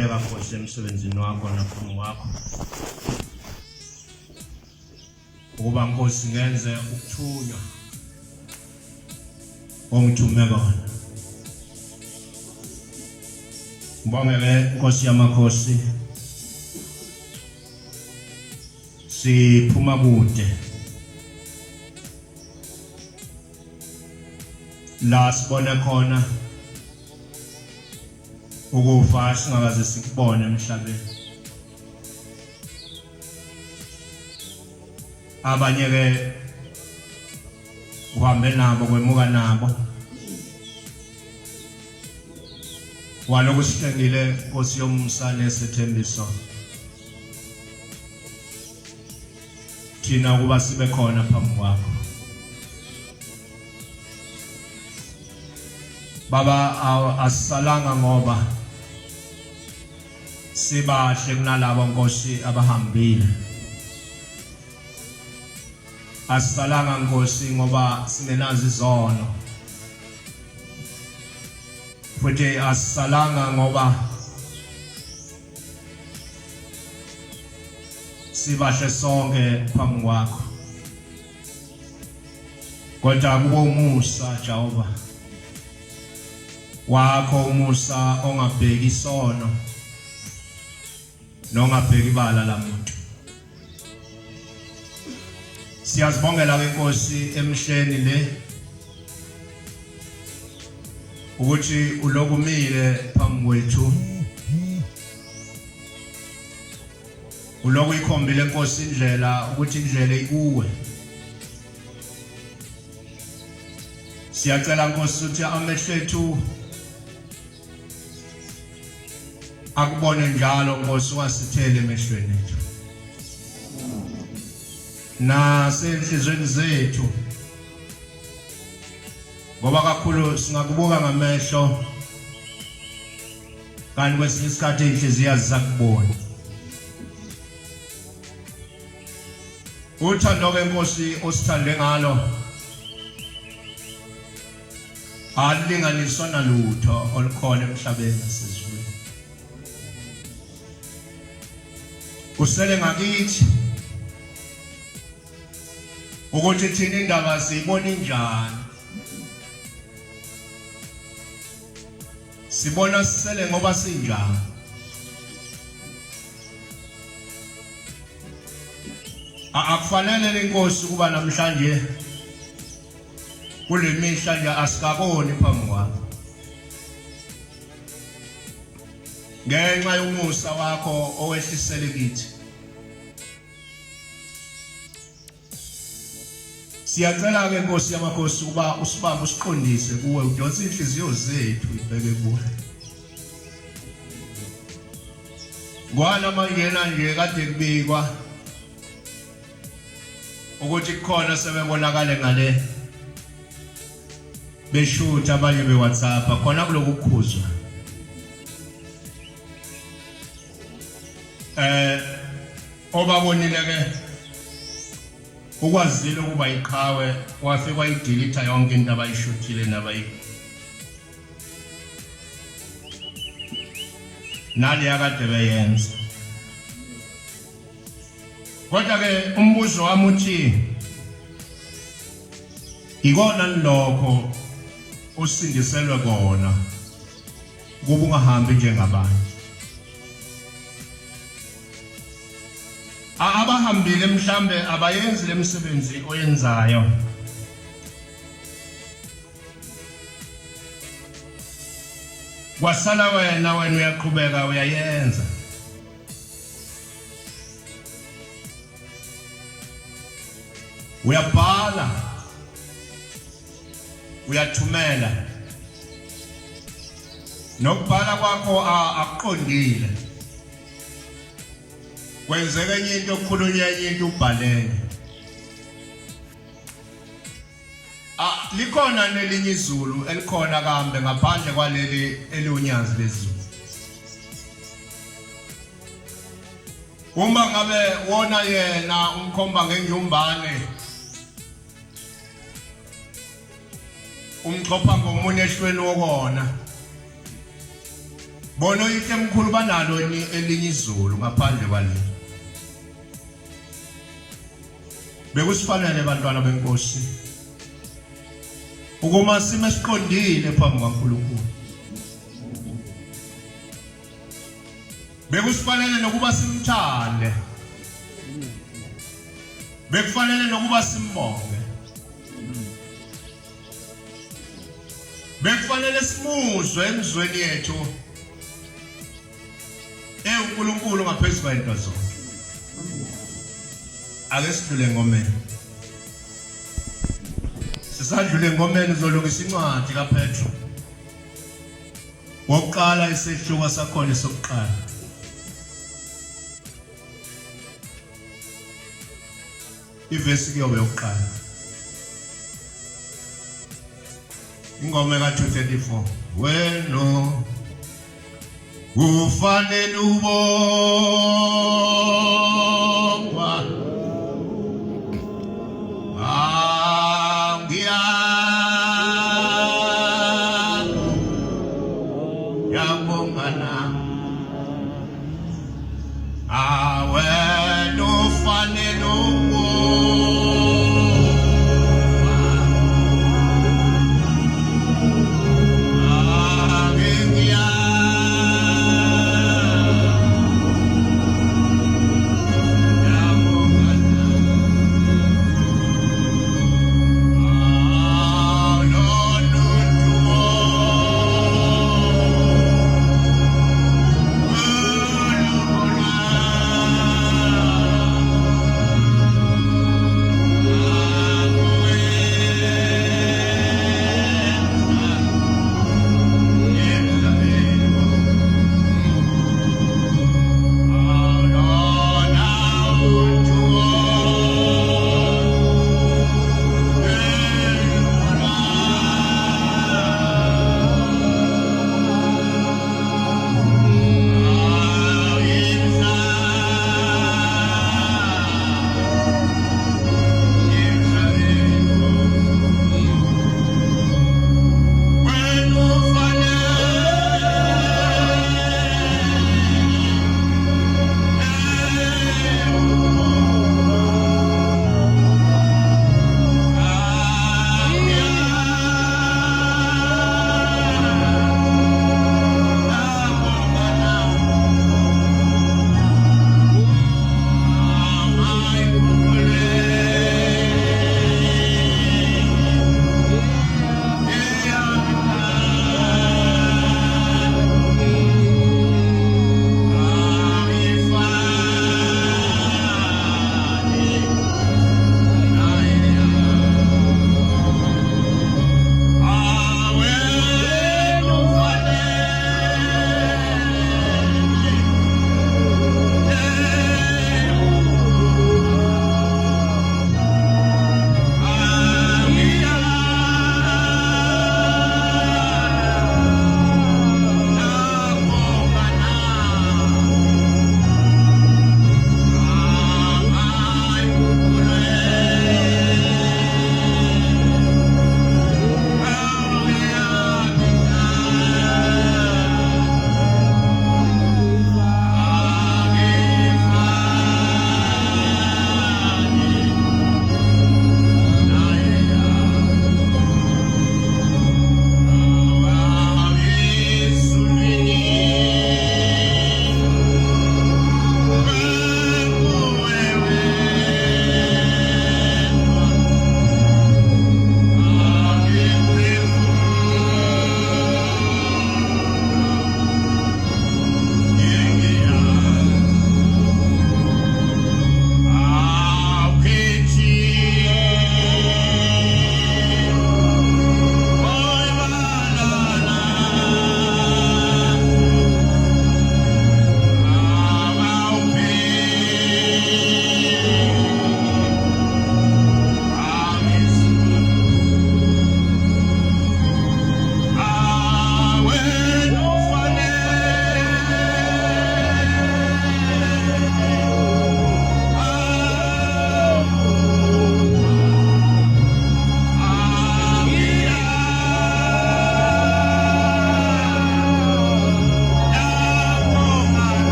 ukukhuleka Nkosi emsebenzini wakho naphambi kwakho. Ukuba Nkosi ngenze ukuthunywa ongithume kona. Ngibongele Nkosi yamakhosi. Siphuma kude. La sibone khona ukufa singakaze sikubone emhlabeni. Abanye ke uhambe nabo kwemuka nabo. Waloko sithengile Nkosi yomsa nesethembiso. Thina kuba sibe khona phambi kwakho. Baba asisalanga ngoba sibahle kunalabo Nkosi abahambile. Asisalanga Nkosi ngoba singenazo izono. Futhi asisalanga ngoba sibahle sonke phambi kwakho. Kodwa kubo umusa Jehova. Wakho umusa ongabheki isono nongabheki ibala lamuntu. Siyazibongela ke Nkosi emhleni le ukuthi ulokumile phambi kwethu. Uloku ikhombile Nkosi indlela ukuthi indlela ikuwe. Siyacela Nkosi ukuthi amehlo ethu akubone njalo Nkosi wasithele emehlweni ethu. Nasenhlizweni zethu. Ngoba kakhulu singakubuka ngamehlo kanti kwesinye isikhathi inhliziyo zisakubona. Uthando ke Nkosi osithande ngalo alinganiswa nalutho olukhona emhlabeni nasezulwini. Usele ngakithi ukuthi thina indaba siyibona njani. Sibona sisele ngoba sinjani. Akufanele lenkosi kuba namhlanje kule mihla nje asikaboni phambi kwakho. Ngenxa yomusa wakho owehlisele kithi. Siyacela ke Nkosi yamakhosi kuba usibambe usiqondise kuwe udonse inhliziyo zethu ibheke kuwe. Ngwana mangena nje kade kubikwa ukuthi khona sebebonakale ngale beshutha abanye be WhatsApp khona kuloku kukhuzwa. Obabonile ke ukwazile ukuba iqhawe wafika idelete yonke into abayishuthile nabayi nali yakade beyenza. Kodwa ke umbuzo wami uthi ikona lokho usindiselwe kona kuba ungahambi njengabanye. Abahambile mhlambe abayenzi lemisebenzi oyenzayo. Wasala wena uyaqhubeka uyayenza. Uyabhala. Uyathumela. Nokubhala kwakho akuqondile. Kwenzeka enye into okukhulunywa enye into ubhalele. Likhona nelinye izulu elikhona kambe ngaphandle kwaleli eliunyazi lezulu. Uma ngabe wona yena umkhomba ngenjumbane umxhopha ngomunye ehlweni wokona Bona yike mkhulu banalo elinye izulu ngaphandle kwale. Bekusifanele bantwana benkosi ukuma sime siqondile phambi kwaNkulunkulu. Bekusifanele nokuba simthande. Bekufanele nokuba simbonge. Bekufanele simuzwe emzweni yethu uNkulunkulu ngaphezulu kwento zonke. Ake sidlule ngomeni. Sisadlule ngomeni uzolungisa incwadi kaPetro. Wokuqala isehluka sakhona sokuqala. Ivesi kuyobe yokuqala. Ingoma ka234. Weno ufanele ubongwa. Yabongana. Weno ufanele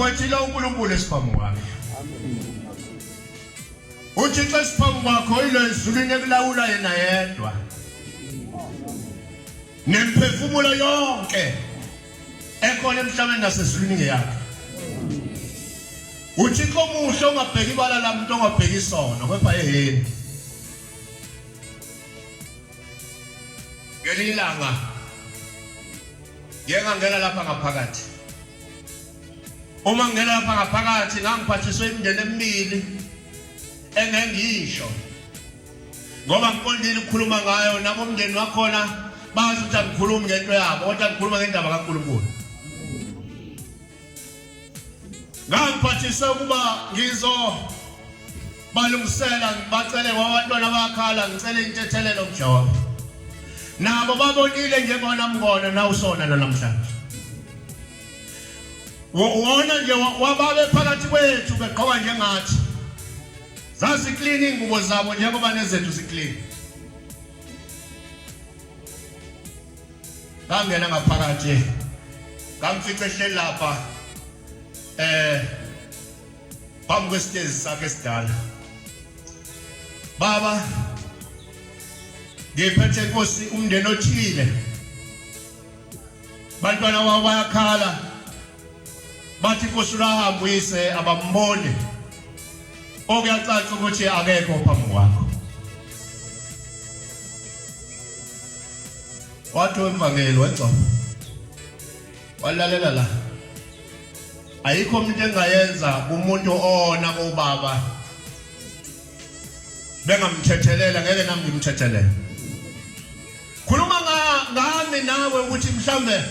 umkhwethile uNkulunkulu esiphambi kwakhe. UThixo esiphambi kwakho ilo ezulwini ekulawula yena yedwa. Nemphefumulo yonke ekhona emhlabeni nasezulwini ngeyakhe. UThixo muhle ongabheki ibala lamuntu ongabheki isono kepha yena. Ngelilanga ngiyangena lapha ngaphakathi. Uma ngena lapha ngaphakathi ngangiphathiswe imindeni emibili engengisho. Ngoba ngiqondile ukukhuluma ngayo nabo umndeni wakhona bazi ukuthi angikhulumi ngento yabo kodwa ngikhuluma ngendaba kaNkulunkulu. Ngangiphathiswe ukuba balungisela ngibacele kwabantwana bakhala ngicele intethelelo mjawabo. Nabo babonile njengoba ngibona na usona namhlanje. Wona nje wababe phakathi kwethu begqoka njengathi. Zazi clean ingubo zabo njengoba nezethu ziclean. Ngangena ngaphakathi. Ngamfica ehleli lapha. Phambi kwesitezi sakhe esidala. Baba ngiphethe Nkosi umndeni othile. Bantwana wabo bayakhala. Bathi Nkosi uhambe uyise abambone. Okuyacaca ukuthi akekho phambi kwakho. Wathi wemvangeli wegcoba. Walalela la. Ayikho umuntu engayenza umuntu ona kubaba. Bengamthethelela ngeke nami ngimthethelela. Khuluma ngami nawe ukuthi mhlambe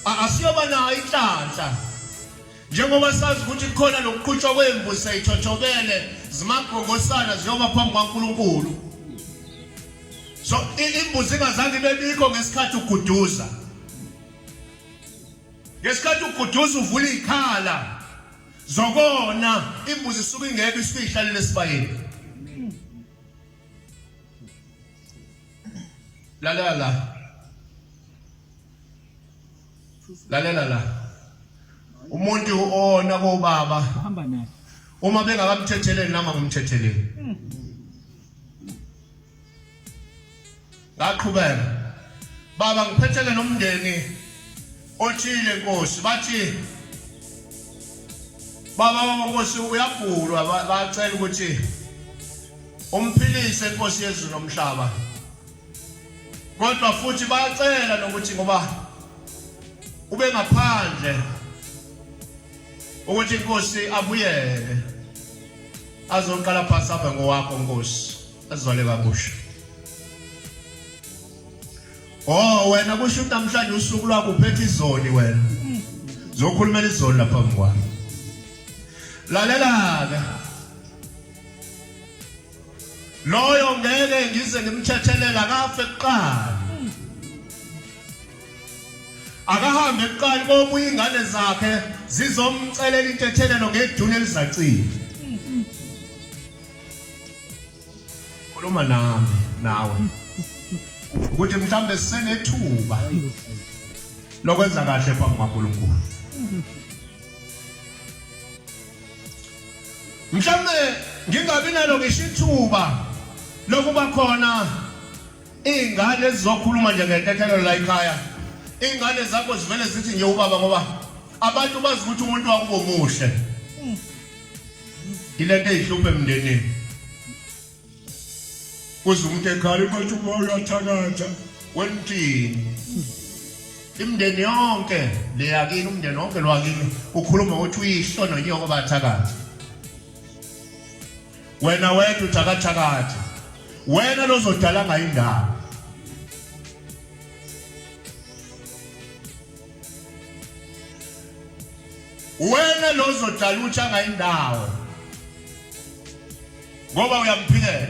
asiyoba nayo inhlanhla. Njengoba sazi ukuthi khona lokuqhutshwa kwembuzi sayithothobele zimagongosana ziyoba phambi kwaNkulunkulu. So imbuzi ingazange bebikho ngesikhathi uguduza. Ngesikhathi uguduza uvula ikhala zokona imbuzi isuke ingeke isuke ihlalele esibayeni. Lalela la. Umuntu ona kobaba hamba naye. Uma bengakamthetheleli nama ngumthetheleli. Ngaqhubeka. Baba ngiphethele nomndeni othile Nkosi bathi baba Nkosi uyagulwa bacela ukuthi umphilise Nkosi yezulu nomhlaba. Kodwa futhi bayacela nokuthi ngoba ube ngaphandle ukuthi Nkosi abuyele azoqala phasa apha ngowakho Nkosi azwale kabusha. Oh wena kusho ukuthi namhlanje usuku lwakho uphethe izoni wena. Zokhulumela izoni lapha ngwami. Lalela ke. Loyo ngeke ngize ngimthethelela kafe kuqala. Akahambe kuqala kobuye ingane zakhe zizomcelela intethelelo ngeduna elizacile. Khuluma nami nawe. Ukuthi mhlambe senethuba lokwenza kahle phambi kwaNkulunkulu. Mhlambe ngingabi nalo ngisho ithuba lokuba khona ingane ezizokhuluma nje ngentethelelo la ekhaya. Ingane zakho zivele zithi nje ubaba ngoba abantu bazi ukuthi umuntu wakubo muhle. Ilento ezihluphe emndenini. Kuze umuntu ekhaya manje uyathakatha wenthini. Imndeni yonke leyakini umndeni wonke lwakini ukhuluma ukuthi uyihlono nyoko bathakatha. Wena wethu uthakathakatha. Wena lozodala ngayindaba. Wena lozodala uthi angayindawo. Ngoba uyamphikela.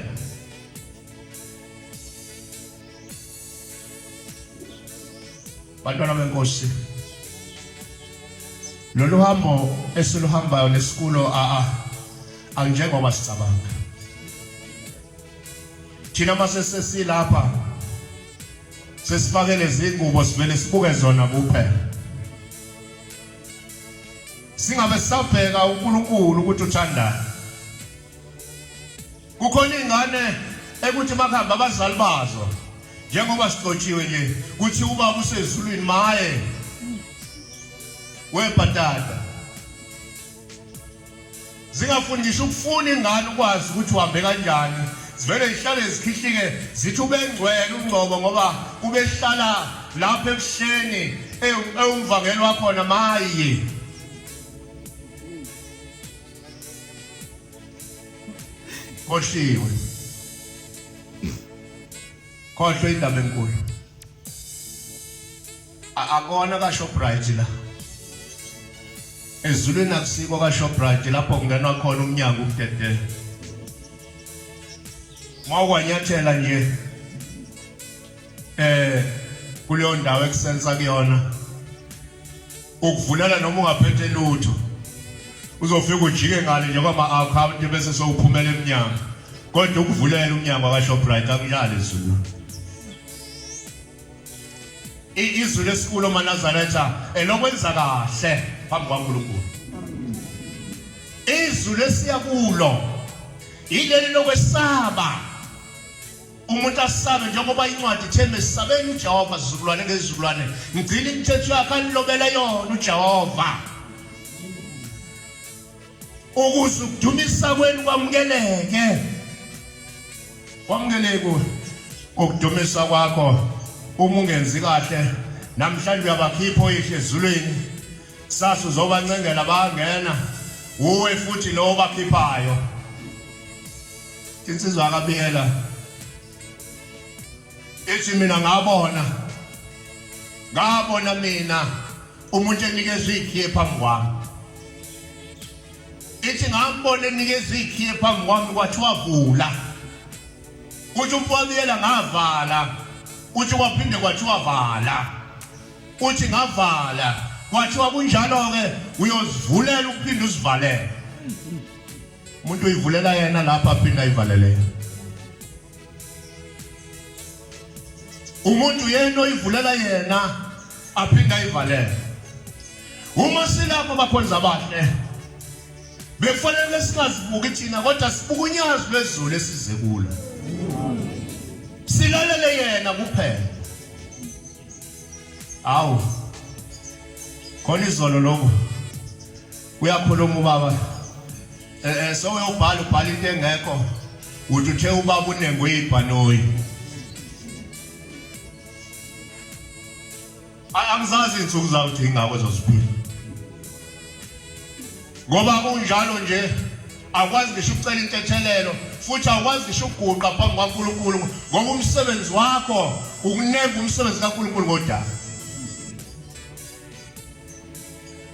Bantwana beNkosi. Lolu hambo esiluhambayo nesikulo anjengoba sicabanga. Thina mase sesilapha sesifakele izingubo sivele sibuke zona kuphela. singabe sisabheka uNkulunkulu ukuthi uthandani. Kukhona ingane ekuthi bakhamba abazali bazo njengoba siqotshiwe nje kuthi ubaba usezulwini maye webhatata. Zingafuni ngisho ukufuna ingane ukwazi ukuthi uhambe kanjani. Sivele ihlale zikhihlike zithi ubengcwele uNgcobo ngoba ubehlala lapha ebusheni umvangelo wakho na maye. Koshiwe. Khohlwe indaba enkulu. Akona ka Shoprite la. Ezulwini akusiko ka Shoprite lapho kungenwa khona umnyango ukudedela. Mawukwanyathela nje kuleyo ndawo ekusensa kuyona ukuvulela noma ungaphethe lutho uzofika ujike ngale nje kwama account bese sowuphumela eminyango kodwa ukuvulela umnyango ka Shoprite akunjalo izulu. Izulu esikhulu maNazaretha elokwenza kahle phambi kwaNkulunkulu. Izulu esiyakulo ileli lokwesaba. Umuntu asabe njengoba incwadi ithembe sisabeni uJehova sizukulwane ngezizukulwane. Ngcina imithetho yakhe anilobela yona uJehova. Ukuze ukudumisa kwenu kwamukeleke. Kwamukeleke ukudumisa kwakho uma ungenzi kahle namhlanje uyabakhipha oyihle ezulwini. Kusasa uzobancengela bangena uwe futhi lo bakhiphayo. Insizwa akabiyela ethi mina ngabona mina umuntu enikeza ikhiye phambi kwami. Ithi ngambona enikeza ikhiye phambi kwami kwathi wavula. Uthi umpobiyela ngavala. Uthi kwaphinde kwathi wavala. Uthi ngavala. Kwathi wakunjalo ke uyozivulela ukuphinde uzivalele. Umuntu uyivulela yena lapha aphinda ayivalele. Umuntu yena oyivulela yena aphinda ayivalele. Uma silapho bakhonza abahle befanele singazibuki thina kodwa sibuka unyazi lwezulu esize kulo. Silalele yena kuphela. Awu khona izolo lokho uyakhuluma ubaba so uyobhala into engekho uthi uthe ubaba unengo yibhanoyi. Angizazi insuku zawuthi ingako ezoziphila. Ngoba kunjalo nje akwazi ngisho ukucela intethelelo futhi akwazi ngisho ukuguqa phambi kwaNkulunkulu ngoba umsebenzi wakho ukunemba umsebenzi kaNkulunkulu kodwa.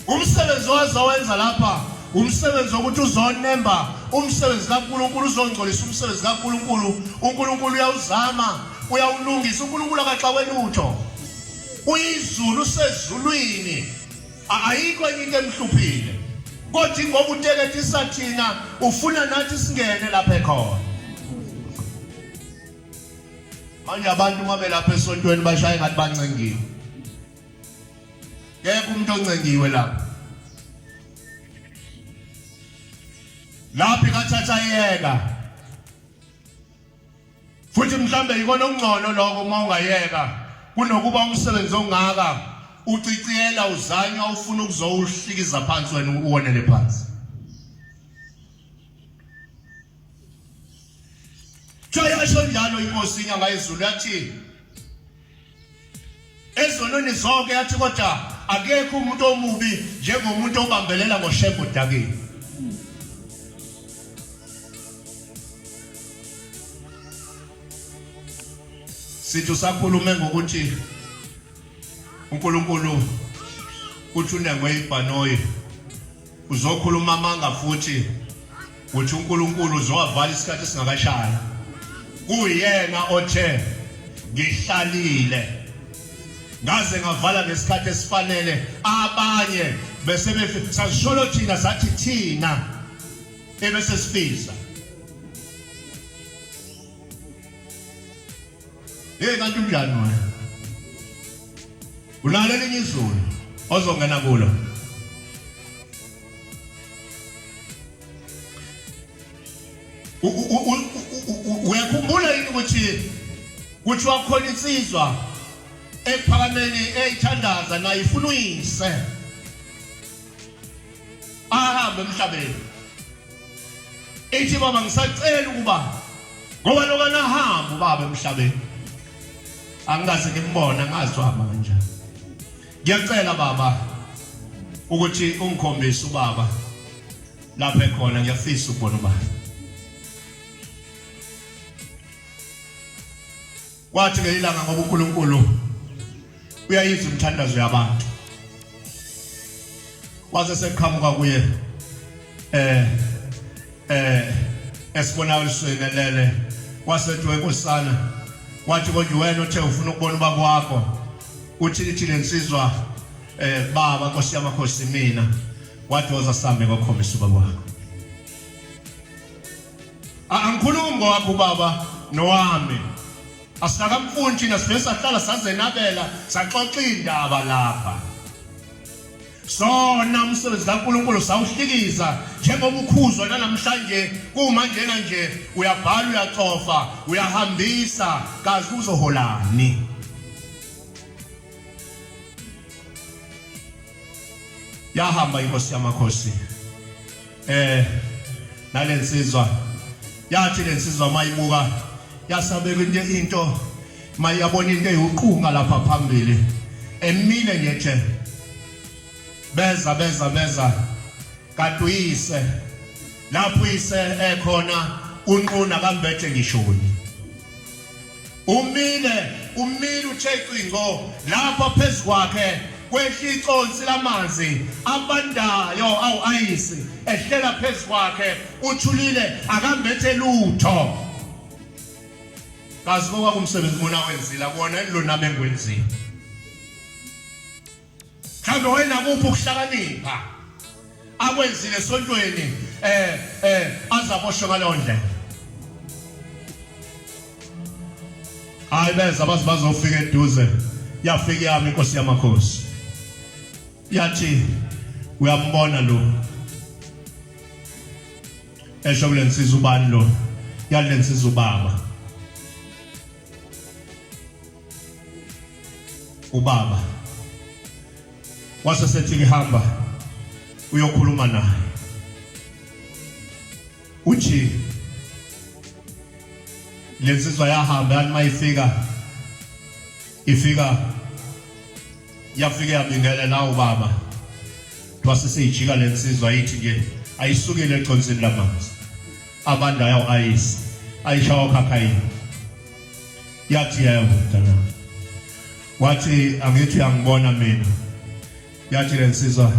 Umsebenzi owenza lapha umsebenzi wokuthi uzonemba umsebenzi kaNkulunkulu uzongcolisa umsebenzi kaNkulunkulu. uNkulunkulu uyawuzama uyawulungisa. uNkulunkulu akaxakwe lutho. Uyizulu sezulwini ayikho enye into emhluphile kodwa ngoba utekethisa thina ufuna nathi singene lapha ekhona. Manje abantu mabe lapha esontweni bashaya ngathi bancengiwe. Ngeke umuntu oncengiwe lapha. Lapha ikathatha yeka. Futhi mhlambe yikona okungcono lokho uma ungayeka kunokuba umsebenzi ongaka uciciyela uzanya ufuna ukuzowuhlikiza phansi wena uwonele phansi. Yasho njalo inkosi inyanga yezulu yathi ezonweni zonke yathi kodwa akekho umuntu omubi njengomuntu obambelela ngoshembo dakini. Sithi usakhulume ngokuthi uNkulunkulu uthi unengo yibhanoyi. Uzokhuluma amanga futhi uthi uNkulunkulu uzowavala isikhathi singakashaya. Kuyena othe ngihlalile ngaze ngavala ngesikhathi esifanele. Abanye bese sasisholo thina sathi thina ebese sifisa. Kanti unjani wena? Ulalela izulu ozongena kulo. uyakhumbula yini ukuthi wakhona insizwa ephakameni eyithandaza nayo ifuna uyise ahambe emhlabeni ethi baba ngisacela ukuba ngoba lokana hamba ubaba emhlabeni angikaze ngimbona ngazwa manje ngiyacela baba ukuthi ungikhombise ubaba lapha ekhona ngiyafisa ukubona ubaba kwathi ngelilanga ngoba uNkulunkulu uyayizwa umthandazo yabantu waze seqhamuka kuye esibonakalisweni lele wasethi wenkosana wathi kodwa wena uthe ufuna ukubona ubaba wakho uthi lensizwa baba Nkosi yamakhosi mina wathi woza sambe ngokhombisa ubaba wakho angikhulumi ngowakho baba nowami asinakamfundi thina sibe sahlala sazenabela saxoxa indaba lapha sona umsebenzi kaNkulunkulu sawuhlikiza njengoba ukhuzwa namhlanje kumanje nje uyabhala uyacofa uyahambisa kazi uzoholani yahamba inkosi yamakhosi nalensizwa yathi lensizwa mayibuka yasabeka into mayabona into eyiqhunga lapha phambili emile nje beza kanti uyise lapho uyise ekhona unquna kambethe ngishoni umile uThixo lapho phezukwakhe kwehla iconsi lamanzi abandayo awayisi ehlela phezukwakhe uthulile akambethe lutho kazi ngoba kumsebenzi bona wenzile akona lo nami engwenzile mhlawumbe wena kuphi ukuhlakanipha akwenzile esontweni azaboshwe ngaleyo ndlela hayi beza bazofika eduze yafika yami inkosi yamakhosi yathi uyambona lo esho kulensiza ubani lo yalensiza ubaba wasesethi ngihamba uyokhuluma naye uthi lensizwa yahamba yathi mayifika yafika yabingela la ubaba twaseseyijika lensizwa yithi ke ayisukile econsini lamanzi abandayo ayisi ayishawa khakhayi yathi yayavutana wathi angithi angibona mina yathi lensizwa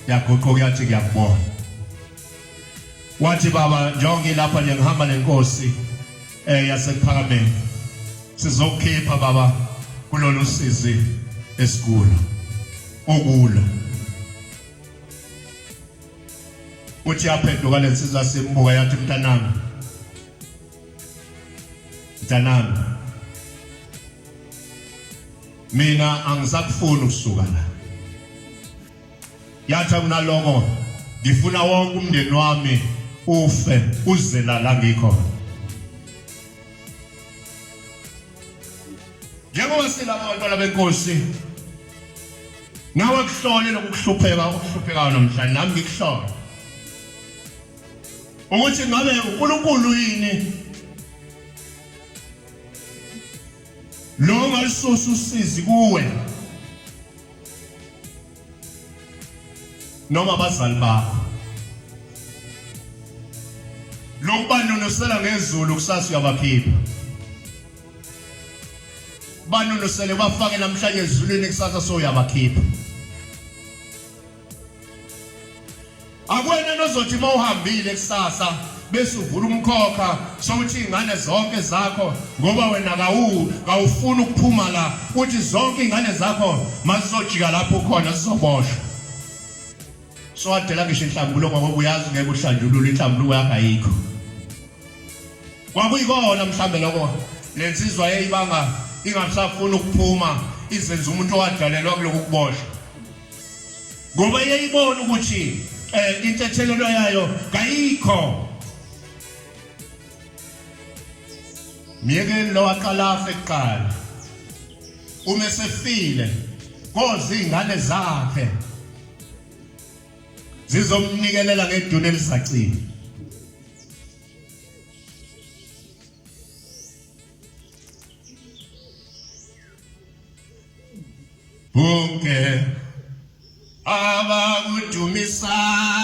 yagoqoka yathi ngiyakubona wathi baba njonge lapha nje ngihamba nenkosi yasekuphakameni sizokukhipha baba kulolu sizi esikulo okulo uthi yaphenduka lensizwa simbuka yathi mntanami mina angisakufuni ukusuka la yathi kunaloko ngifuna wonke umndeni wami ufe uze la ngikho njengoba silaba abantwana benkosi nawe kuhlole ukuhlupheka namhlanje nami ngikuhlole ukuthi ngabe uNkulunkulu yini lo ngalisusa usizi kuwe noma abazali bakho lokubanonosela ngezulu kusasa uyabakhipha banonosele bafake namhlanje ezulwini kusasa so uyabakhipha akwena nozothi mawuhambile kusasa bese uvula umkhokha sokuthi ingane zonke zakho ngoba wena kawufuna ukuphuma la uthi zonke ingane zakho mazizojika lapho khona sizoboshwa so adela ngisho inhlambulo ngoba uyazi ngeke uhlanjulule inhlambulo yakho ayikho kwakuyikona mhlambe lokho lensizwa yayibanga ingasafuna ukuphuma izenza umuntu owadalelwa kuloku kuboshwa ngoba yayibona ukuthi intethelelo yayo kayikho Myekeni lo waqala afa ekuqala. Uma esefile koze izingane zakhe zizomnikelela ngeduna elisacile. Bonke abakudumisayo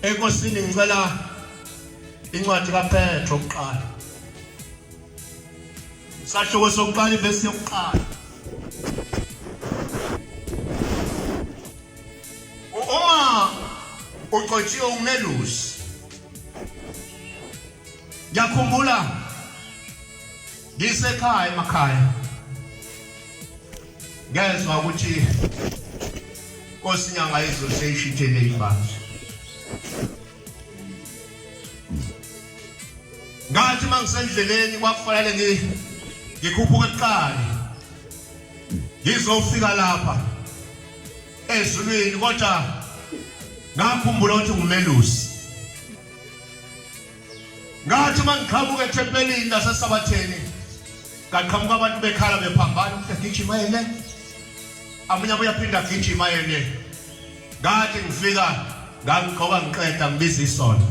enkosini ngicela incwadi kaPetro oqala sahluko sokuqala ivesi yokuqala uma uqotshiwe umelusi ngiyakhumbula ngisekhaya emakhaya ngezwe ukuthi Nkosi inyanga izulu seyishithele ibanzi ngathi mangisendleleni kwakufanele ngikhuphuke eqali ngizofika lapha ezulwini kodwa ngakhumbula ukuthi ngumelusi ngathi mangiqhamuka ethempelini lasesabatheni ngaqhamuka abantu bekhala bephambana ukuthi gijima yena amunye uyaphinda gijima yena ngathi ngifika ngangigqoka ngiqeda ngibiza isona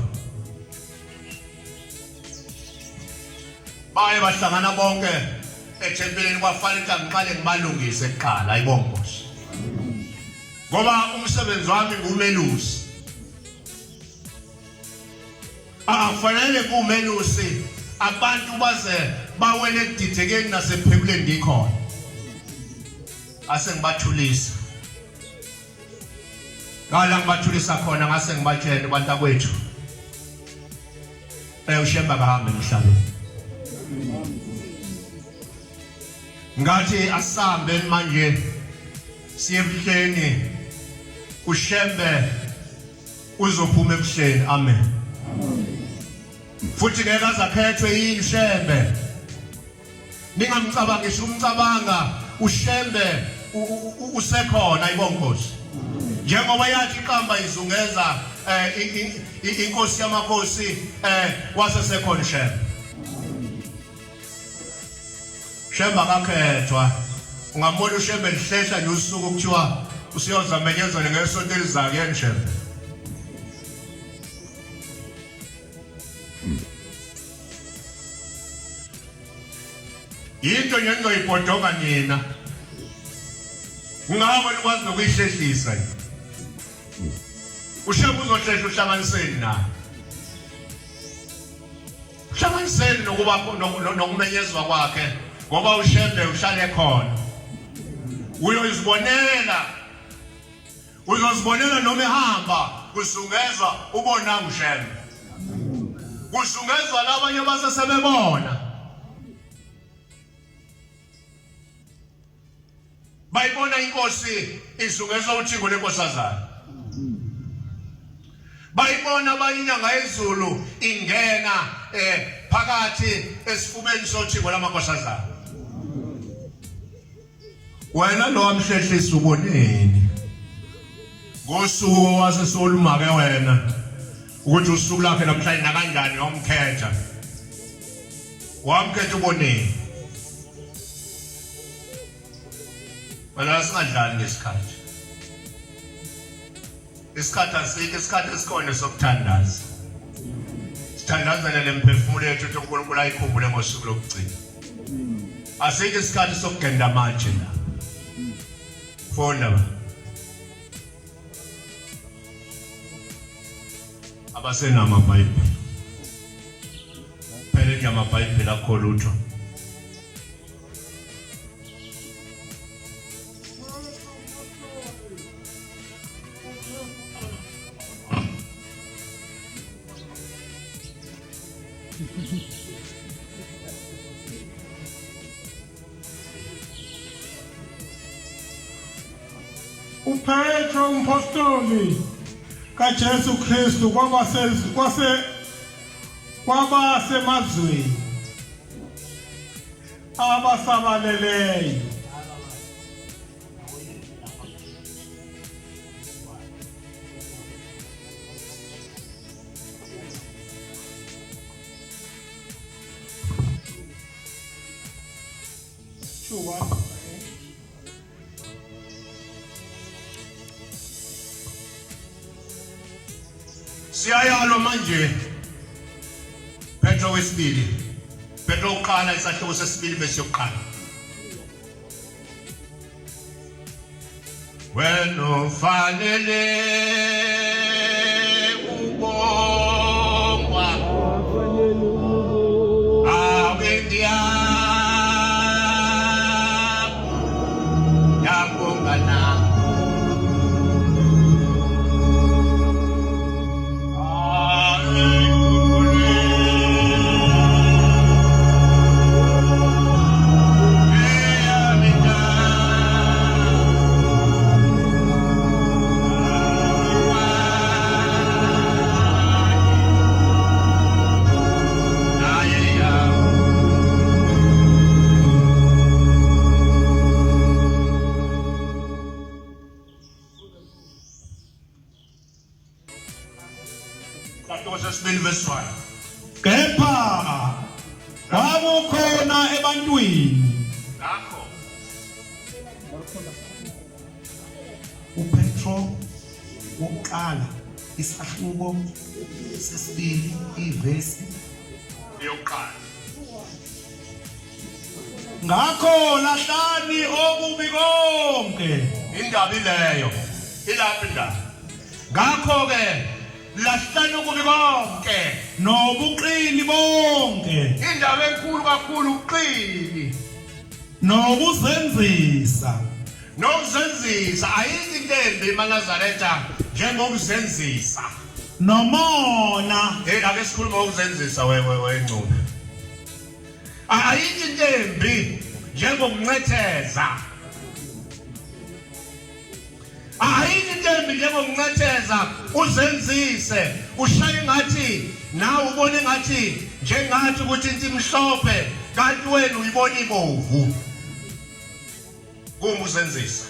baye bahlangana bonke ethempelini kwafanele ukuthi ngiqale ngibalungise kuqala ayibongoshi ngoba umsebenzi wami ngumelusi akufanele kumelusi abantu baze bawele ekudidekeni nasephebuleni ngikhona ase ngibathulisa ngala ngibathulisa khona ngase ngibatshela abantu akwethu uShemba kahambe emhlabeni ngathi asambe manje siye ebuhleni uShembe uzophuma ebuhleni amen futhi ngeke azakhethwe yini uShembe ningamcabangisha umcabanga uShembe usekhona ayibongoshi njengoba yathi iqamba izungeza inkosi yamakhosi wasesekhona Shemba akakhethwa ungambona uShembe lihlehla nje usuku kuthiwa usiyoza menyezane ngesonto elizayo yena Shembe yinto nje engizoyibhodonga nina ungaba nikwazi nokuyihlehlisa uShembe uzohlehla uhlanganiseni naye uhlanganiseni nokuba nokumenyezwa kwakhe ngoba uShembe uhlale khona uzozibonela noma ehamba kusungezwa ubona uShembe kusungezwa labanye basesebebona bayibona inkosi isungezwa uthingo lenkosazana bayibona abayinyanga ezulu ingena phakathi esifubeni sothingo lamankosazana wena lo wamhlehlisa uboneni ngosuku wasesolumake wena ukuthi usuku lakhe namhlanje nakanjani wamkhetha uboneni wena singadlali ngesikhathi isikhathi asikho isikhathi esikhona sokuthandaza sithandazele lemphefumulo yethu ukuthi uNkulunkulu ayikhumbule ngosuku lokugcina asikho isikhathi sokugenda manje la fona abasenama Bible phela ama Bible akho lutho uPetro umpostoli kaJesu Kristu kwabasemazweni abasabaleleyo siyayalo manje Petro wesibili Petro uqala isahluko sesibili bese yokuqala wena ufanele ubongwa awendiya yabongana kepha wabukhona ebantwini lakho uPetro wokuqala isahluko sesibili ivesi yokuqala. ngakho lahlani okubi konke Indaba ileyo. Ilapha indaba. Ngakho ke lahlani ukubi konke. nobuqili bonke Indaba enkulu kakhulu uqili. nokuzenzisa Nokuzenzisa ayikho into embi eMaNazaretha njengokuzenzisa. nomona Ake sikhuluma ngokuzenzisa wewe ncuna. Ayikho into embi njengokunqetheza. Ayikho into embi njengokunqetheza uzenzise ushaye ngathi nawe ubone ngathi njengathi ukuthi into imhlophe kanti wena uyibona ibovu. Kumuzenzisa.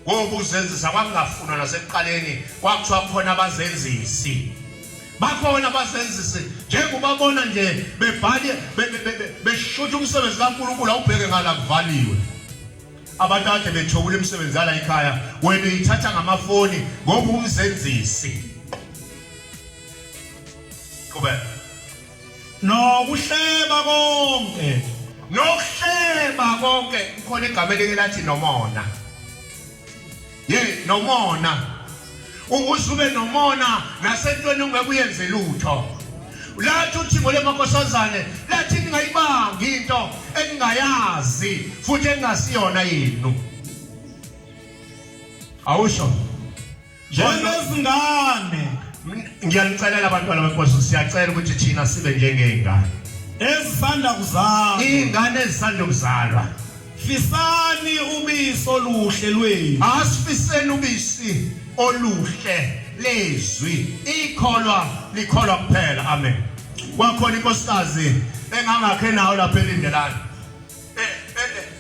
Ngoba ukuzenzisa kwakungafunwa nasekuqaleni kwakuthiwa khona abazenzisi. Bakhona abazenzisi njengoba bona nje bebhali beshutha umsebenzi kaNkulunkulu awubheke ngala kuvaliwe. Abantu ade bethobula imisebenzi yala ekhaya wena uyithatha ngamafoni ngoba umzenzisi. Kube nokuhleba konke nokuhleba konke khona igama elingelathi nomona. Nomona. Uzube nomona nasentweni ungeke uyenze lutho. Lathi uThixo lemakosazane lathi ningayibanga into engingayazi futhi engasiyona yenu. Awusho. njengezingane Ngiyalicelela abantwana benkosi siyacela ukuthi thina sibe njengezingane. ezisanda kuzalwa Izingane ezisanda kuzalwa. fisani ubisi oluhle lwenu Asifiseni ubisi oluhle lezwi. Ikholwa likholwa kuphela. Amen. Kwakhona inkosikazi engangakhe nawo lapha elindelana.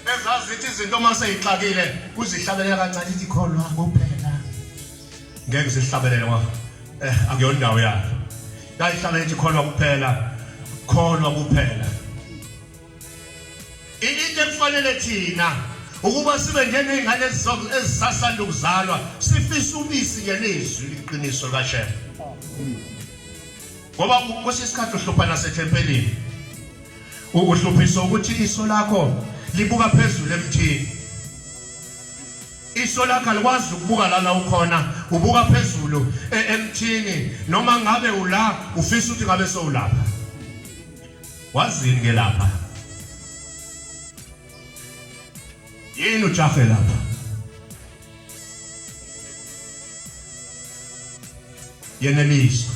Ezazi ithi izinto mase yixakile uzihlabelela kancane ithi ikholwa kuphela. Ngeke sihlabelele kwa akuyona indawo yakho. Kayihlabele ithi ikholwa kuphela. Kholwa kuphela. Into ekufanele thina ukuba sibe njengezingane ezisasanda ukuzalwa sifisa ubisi ngelizwi liqiniso kaShembe. Ngoba kusesikhathi uhlupha nasethempelini. Uhluphiswa ukuthi iso lakho libuka phezulu emthini. Iso lakho alikwazi ukubuka lana ukhona, ubuka phezulu emthini noma ngabe ula ufisa ukuthi ngabe sowulapha. Wazini ke lapha? Yini ujahe lapha? Yeneliso.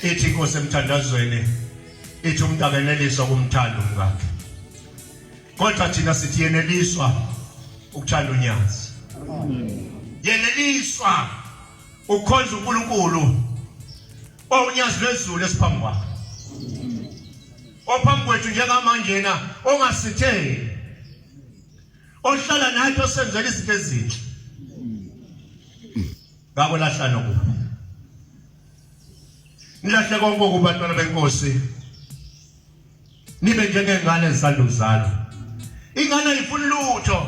Ithi inkosi emthandazweni ithi umuntu akeneliswa kumthanda umkakhe. Kodwa thina sithi yeneliswa ukuthanda unyazi. Yeneliswa ukhonza uNkulunkulu onyazi lwezulu esiphambi kwakhe. Ophambi kwethu njengamanje na ongasitheli. Ohlala nathi osenzela izinto ezinhle. Ngako lahlana kuba. Nilahle konke kubantwana benkosi. Nibe njengezingane ezisanda kuzalwa. Ingane ayifuni lutho.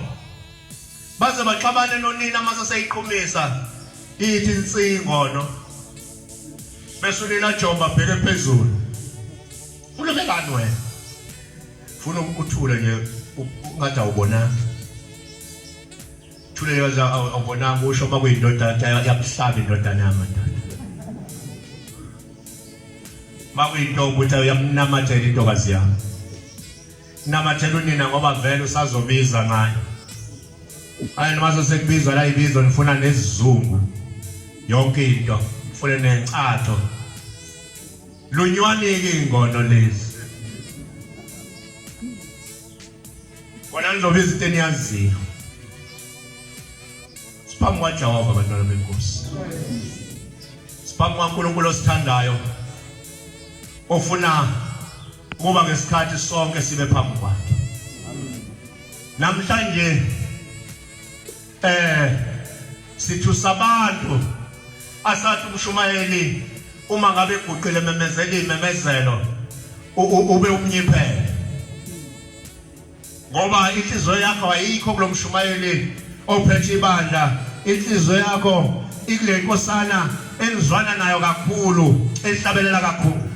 Baze baxabane nonina mase seyiqhumisa ithi insingo no. Bese unina Jomba bheke phezulu. Uleke kani wena? Funa ukuthula nje ungathi awubona. Thule yaza awubona usho bakuyindoda yabuhlabi indodana yamadodana. Makuyintombi uthi uyamnamathela intokazi yami. Namathela unina ngoba vele usazobiza ngayo. Ayini mase sekubizwa la ibizwa nifuna nesizungu. Yonke into ufune nencatho. Lunywanike ingono lezi. Wona nizobiza into eniyaziyo. Siphambi kwaJehova abantwana benkosi. Siphambi kwaNkulunkulu osithandayo. Ofuna kuba ngesikhathi sonke sibe phambi kwakhe. Namhlanje sithusa abantu asathi uMshumayeli uma ngabe eguqile memezela imemezelo ube umnyiphele. ngoba inhliziyo yakho ayikho kulomshumayeli ophethe ibandla. Inhliziyo yakho ikule nkosana enizwana nayo kakhulu, ehlabelela kakhulu.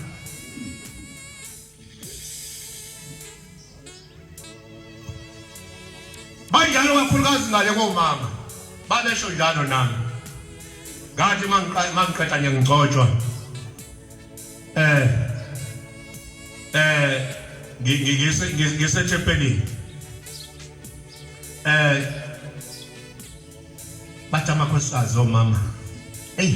Banjalo kakhulukazi ngale komama babesho njalo nami ngathi mangiqeda nje ngicotshwa ngisethempelini bathi amakhosikazi omama, hey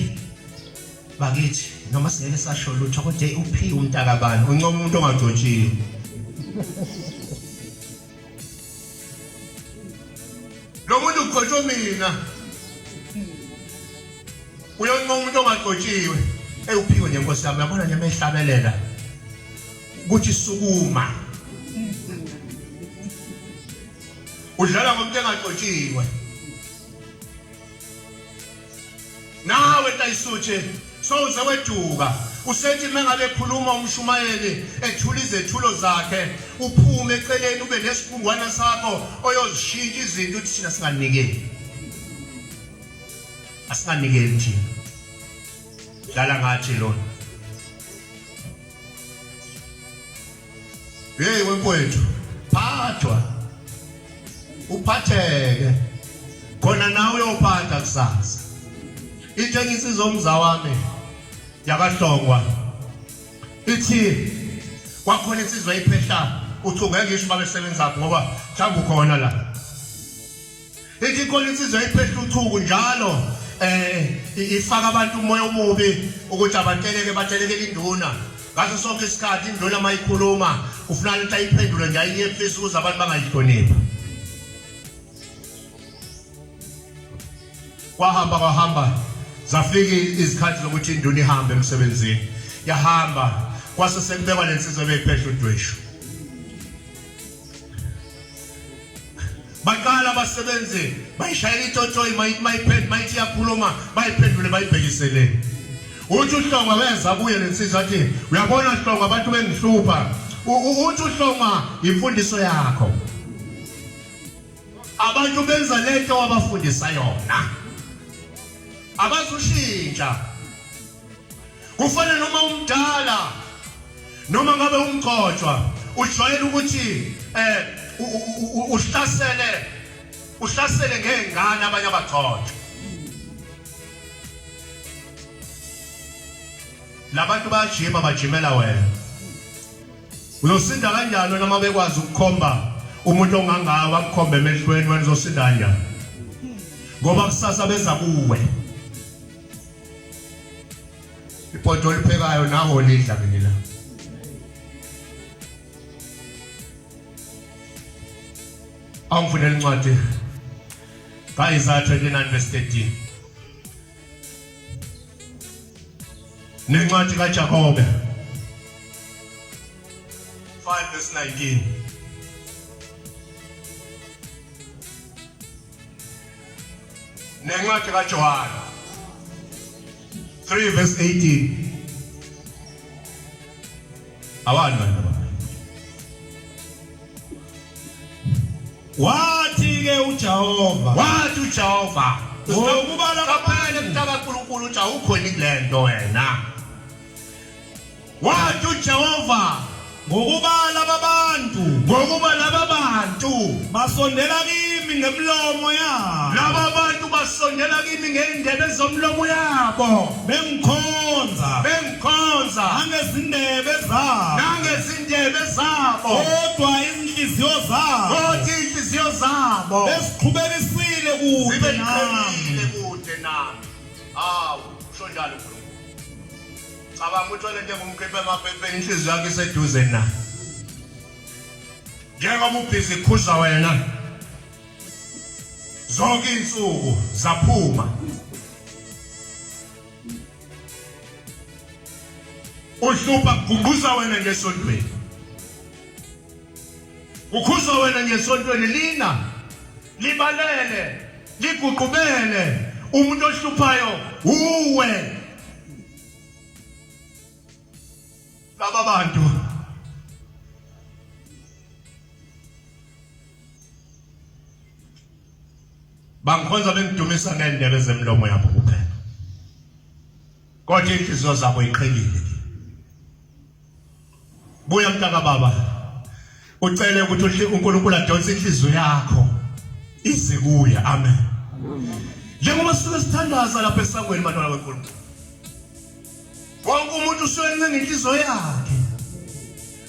bakithi noma singeke sasho lutho kodwa uphiwe umntakabani uncoma umuntu ongagcotshiwe. Lo muntu ugcotshwe mina uyoncoma umuntu ongagcotshiwe. Uphiwe nje Nkosi yami, yabona nje mehlabelela kuthi sukuma udlala ngomuntu engagcotshiwe. Nawe Tayisuthe soze weduka usethi mengabe ekhuluma umshumayeli ethula izethulo zakhe uphume eceleni ube nesifungwana sakho oyozishintsha izinto uthi thina singanikeli. Asinganikeli thina. Dlala ngathi lona. Hey wemkwethu, phathwa. Uphatheke. Khona nawe uyophatha kusasa. Itshengisizwe umza wami yakaHlongwa. Ithi kwakhona insizwa iphehla uthi ungeke ngisho babesebenza ngoba mhlawumbe ukhona la. Ithi khona insizwa iphehla uthuku njalo ifaka abantu umoya omubi ukuthi abanteleke batelekele induna. Ngaso sonke isikhathi induna mayikhuluma ufuna ukuthi ayiphendule nje ayiyephisa ukuze abantu bangayihloniphi. Kwahamba zafika izikhathi zokuthi induna ihambe emsebenzini. Yahamba kwase sekubekwa lensizwe beyiphehla udweshu. Baqala abasebenzi bayishayela itotoyi mayithi yakhuluma bayiphendule bayibhekisele. Uthi uHlongwa weza kuye lensizwe athi uyabona Hlongwa abantu bengihlupha. Uthi uHlongwa imfundiso yakho. Abantu benza lento wabafundisa yona. Abazushintsha. Kufanele noma umdala noma ngabe umgcotshwa ujwayele ukuthi uhlasele ngengane abanye abagcotshwa. Labantu bayajima bajimela wena. Uzosinda kanjani noma bekwazi ukukhomba umuntu ongangawa akukhombe emehlweni wena uzosinda kanjani? Ngoba kusasa beza kuwe. Ipoto liphekayo nawo lidla mina. Angifundele incwadi kaIsaiah 29:13. Nencwadi kaJakobe 5:19. Nencwadi kaJohana 3:18. Awani baba. Wathi ke uJehova ngokubala kaphela kuNkulunkulu uthi awukhoni kulento wena. Wathi uJehova ngokubala babantu basondela kimi ngemlomo yabo. Laba bantu basondela kimi ngeindebe zomlomo yabo. Bengikhonza nangezindebe zabo. Kodwa inhliziyo zabo besiqhubekisile kude nami. Hawu usho njalo uNkulunkulu. Cabanga uthole nje ngumkhiphe emaphepheni inhliziyo yakhe iseduze na. Njengoba ubhizi khuza wena. Zonke insuku zaphuma. Uhlupha kugquza wena ngesontweni. Ukhuza wena ngesontweni lina libalele liguqubele umuntu ohluphayo uwe. Laba bantu bangikhonza bengidumisa ngendebe zemlomo yabo kuphela kodwa inhliziyo zabo iqhelile. Buya mntaka baba ucele ukuthi uNkulunkulu adonse inhliziyo yakho ize kuye. Amen. Njengoba sisuke sithandaza lapha esangweni bantwana beNkulunkulu, wonke umuntu usuke ngenhliziyo yakhe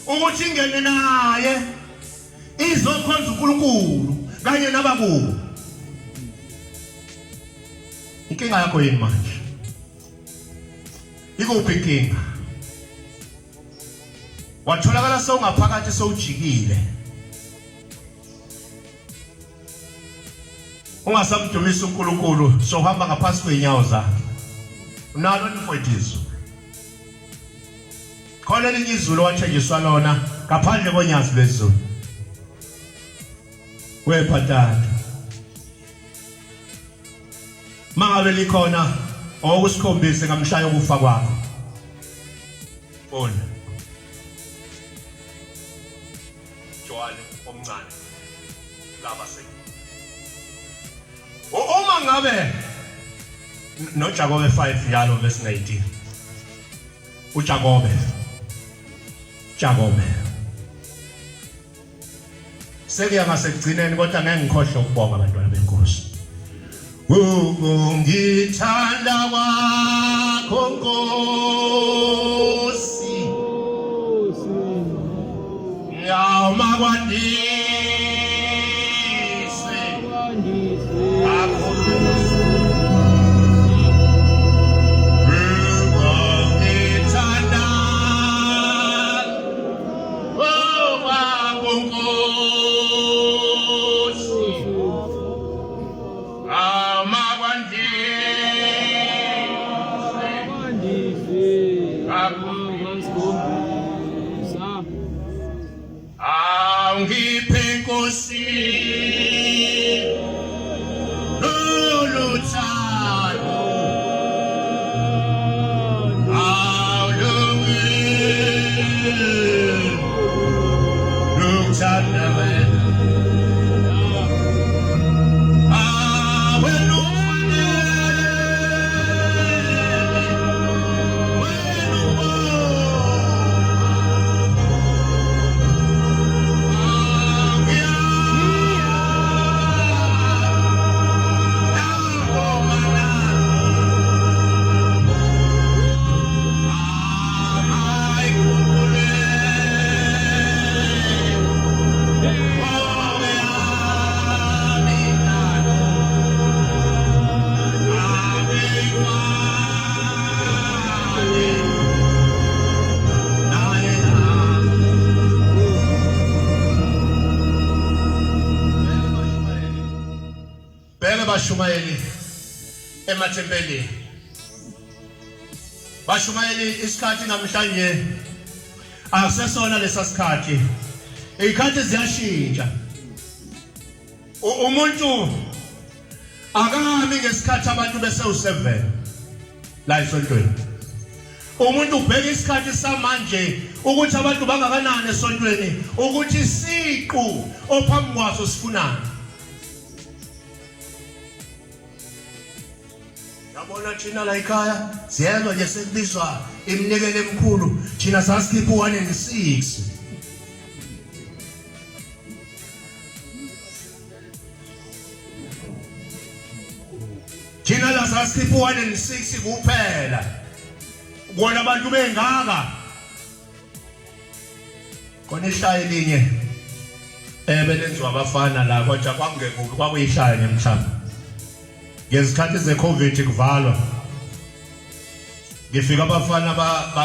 ukuthi ingene naye izokhonza uNkulunkulu kanye nabakubo. Inkinga yakho yini manje? Ikuphi inkinga? Watholakala sewungaphakathi sewujikile, ungasamdumisa uNkulunkulu, sohamba ngaphansi kweinyawo zakhe. Unalo imfowethu khona elinye izulu wathenjiswa lona ngaphandle konyazi lwezulu. Wephatata mangabe likhona okusikhombise ngamshaya ukufa kwakho. Bona Joale omncane laba se uma ngabe noJakobe 5 yalo verse 19 uJakobe sekuya ngasekugcineni kodwa ngeke ngikhohle ukubonga abantwana benkosi. Ngithanda kwakho Nkosi yawuma kwandise akho ngithanda kwakho Nkosi ngiphe Nkosi loluthando luthando wena Bashumayeli emathempelini. Bashumayeli isikhathi namhlanje akusesona lesasikhathi. Izikhathi ziyashintsha. Umuntu akami ngesikhathi abantu bese u7 la esontweni. Umuntu ubheka isikhathi samanje ukuthi abantu bangakanani esontweni ukuthi isiqu ophambi kwaso sifunana. Yabona thina la ekhaya siyezwa nje sekubizwa iminikelo emikhulu, thina sasikhipha 106. Thina la sasikhipha 106 kuphela. Bona abantu bengaka. Khona ihlaya elinye belenziwa abafana la kodwa kwakungekho kwakuyihlaya nemhlaba. Ngezikhathi ze-COVID kuvalwa. Ngifika abafana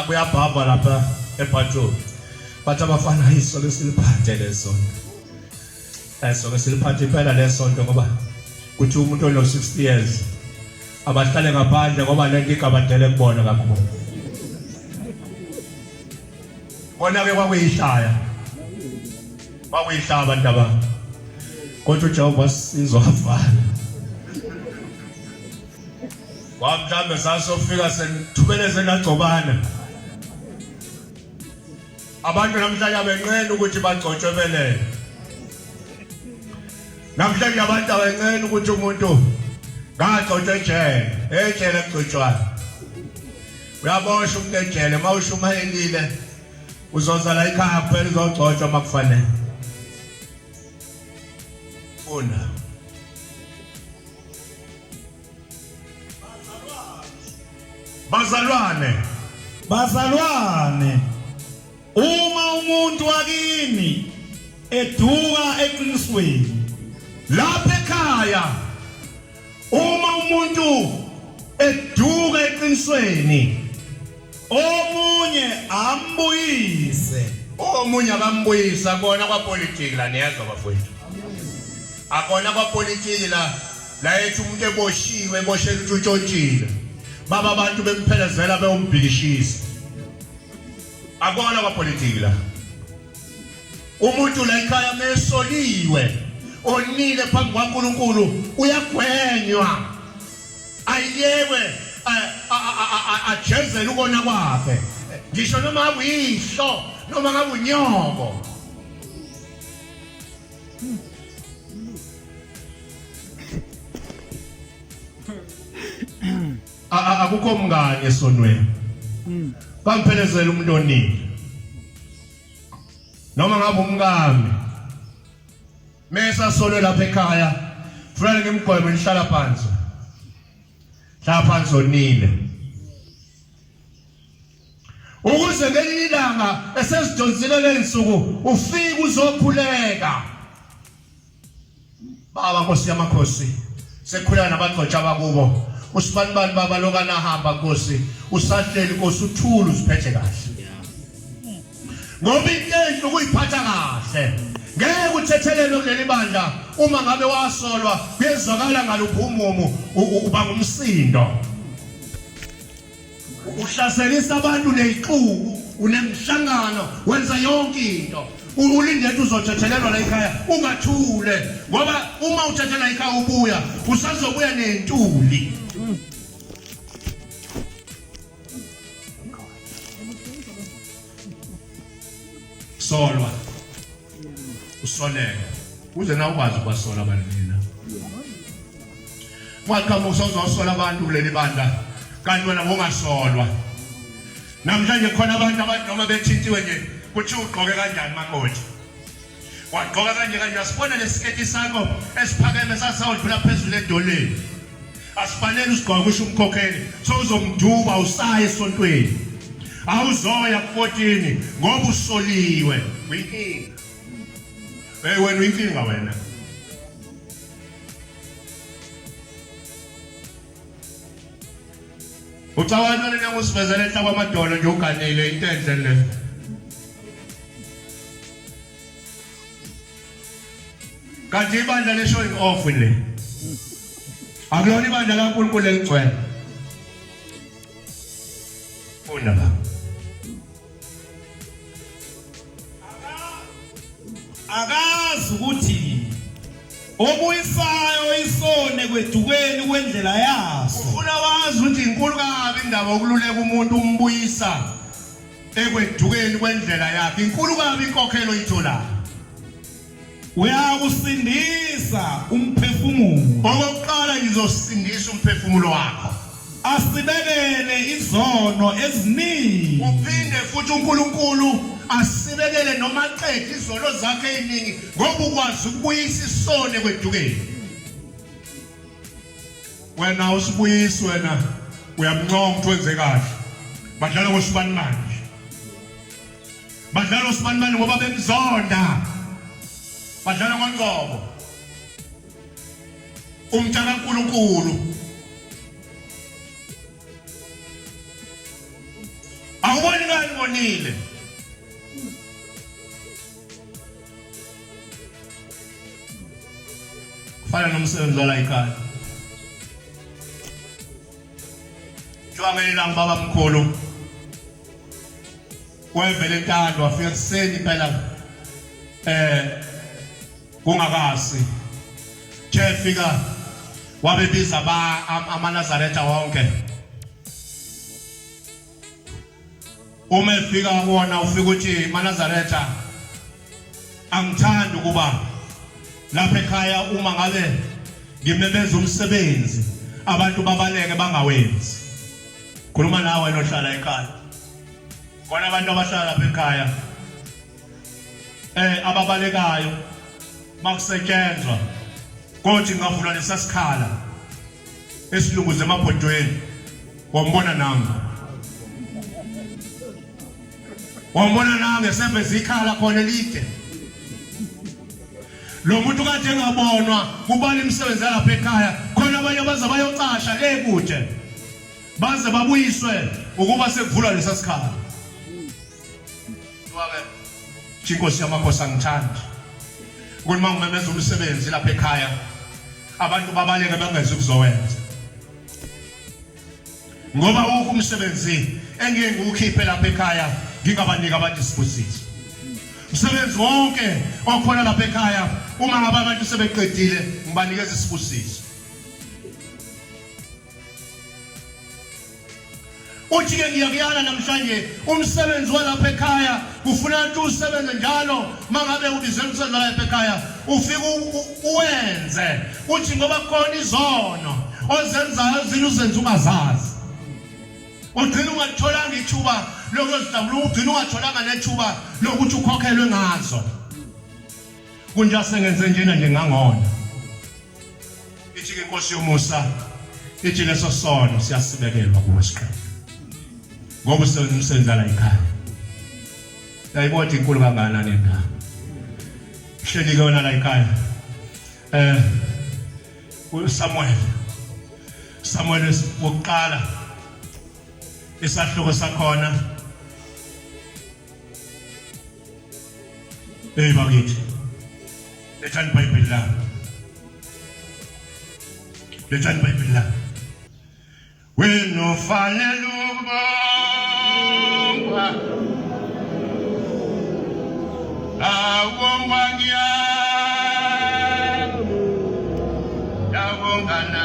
bayabhava lapha ePatrol. Bathi abafana isonto siliphathe lesonto. Esonto siliphathe phela lesonto ngoba kuthi umuntu ono 60 years abahlale ngaphandle ngoba lento igabadele kubona kakhulu. Bona ke kwakuyihlaya. Kwakuyihlaba abantu aba. Kodwa uJehova sizovala. Wamhlambe sasofika senithubeleze nagcobana. Abantu namhlanje benqena ukuthi bagcotshebelele. namhlanje abantu abancane ukuthi umuntu ngagcotshwa ejele egcotshwayo uyaboshwa umuntu ejele mawushumayelile uzoza la ekhaya kuphela uzogcotshwa makufanele funda bazalwane uma umuntu wakini eduka eqinisweni lapha ekhaya uma umuntu eduka eqinisweni omunye ambuyise omunye akambuyisa kona kwapolitiki la niyazwa bafowethu akona kwapolitiki la ethi umuntu eboshela utshontshile baba abantu bemphelezela beyombhikishisa akona kwapolitiki la umuntu la ekhaya mesoliwe onile phambi kwaNkulunkulu uyagwenywa ayiyekwe ajezele ukona kwakhe ngisho noma ngabuyihlo noma ngabunyoko akukho mngane esonweni bamphelezela umuntu onile noma ngabe umngane mesa solo lapha ekhaya kufanele ngimgweme nihlala phansi onile ukuze ngelinye ilanga esezidonsile lensuku ufike uzokhuleka baba Nkosi yamakhosi sekhulana nabagcotsha abakubo usibani baba lokana hamba Nkosi usahleli Nkosi uthula uziphethe kahle ngoba into ukuyiphatha kahle ngeke uthethelele kuleli bandla uma ngabe wasolwa kuyezwakala ngaluphumo uba ngumsindo uhlaselisa abantu nezixuku unemhlangano wenza yonke into ulindele uzothethelelwa la ekhaya ungathule ngoba uma uthethela ekhaya ubuya usazobuya nentuli solwa usoleka uze na ukwazi kwasola abanina maqhamuka uzosola abantu kuleli bandla kanti wena ungasolwa namhlanje khona abantu noma bethintiwe nje kuthi ugqoke kanjani makoti wagqoka kanje asibona lesiketi sakho esiphakeme sasawudlula phezulu edoleni asifanele usigqoke usho umkhokheli so uzomduba usaye esontweni awuzoya ku14 ngoba usoliwe uyinkinga wena uyinkinga wena ucabanga nina ngosivezela enhlaba amadolo nje uganele into enhle le kanti ibandla le showing off le akulona ibandla kaNkulunkulu eligcwele funda ba akazi ukuthi obuyisayo isone kwedukeni kwendlela yaso ufuna wazi ukuthi inkulu kabi indaba okululeka umuntu umbuyisa ekwedukeni kwendlela yakhe inkulu kabi inkokhelo ithola uyakusindisa umphefumulo okokuqala ngizosindisa umphefumulo wakho asibekele izono eziningi uphinde futhi uNkulunkulu asibekele noma qedwe izono zakhe eziningi ngoba ukwazi ukubuyisa isone kwedukeni wena usibuyisi wena uyamnqoma ukuthi wenze kahle badlala ngosibani manje badlala ngosibani manje ngoba bemzonda badlala ngoNgcobo umtshaka kaNkulunkulu awuboni ngani ngonile kufana nomsebenzi wala ekhaya jwangela ngibaba mkhulu wevele entando wafika kuseni phela kungakasi chefika wabebiza amaNazaretha wonke uma efika wona ufika uthi maNazaretha angithandi ukuba lapha ekhaya uma ngabe ngimemeza umsebenzi abantu babaleke bangawenzi. Khuluma nawe nohlala ekhaya. Kona abantu abahlala lapha ekhaya ababalekayo makusetshenzwa konke ngavula lesasikhala esilunguze emabhodweni wambona nanga. Wambona nanga sembeze ikhala khona elide. Lo muntu kade engabonwa kubala imisebenzi lapha ekhaya khona abanye baza bayocasha ekude baze babuyiswe ukuba sekuvula lesasikhala. Wabe Inkosi yamakhosi angithandi. Kunoma ngimemeza umsebenzi lapha ekhaya abantu babaleke bangazi ukuzowenza. Ngoba wonke umsebenzi engeke ngiwukhiphe lapha ekhaya ngingabanika abantu isibusiso. Umsebenzi wonke okhona lapha ekhaya uma ngabe abantu sebeqedile ngibanikeza isibusiso. Uthi ke ngiyakuyala namhlanje umsebenzi walapha ekhaya ufuna ukuthi usebenze njalo mangabe ubize umsebenzi walapha ekhaya ufike uwenze. Uthi ngoba khona izono ozenzayo ziluzenza ungazazi. Ugcina ungatholanga ithuba lokuzidambula, ugcina ungatholanga nethuba lokuthi ukhokhelwe ngazo. Kunja sengenze njena nje ngangona. Ithi ke Inkosi yomusa ithi leso sono siyasibekelwa kuwe siqhele. Ngoba umsebenzi la ekhaya. Yayibona inkulu kangakanani na. Hleli ke wona la ekhaya. Samuel wokuqala isahloko sakhona. Bakithi. Lethani iBhayibheli la. Lethani iBhayibheli la. Wena ufanele ukubongwa. Awongwa yawongana.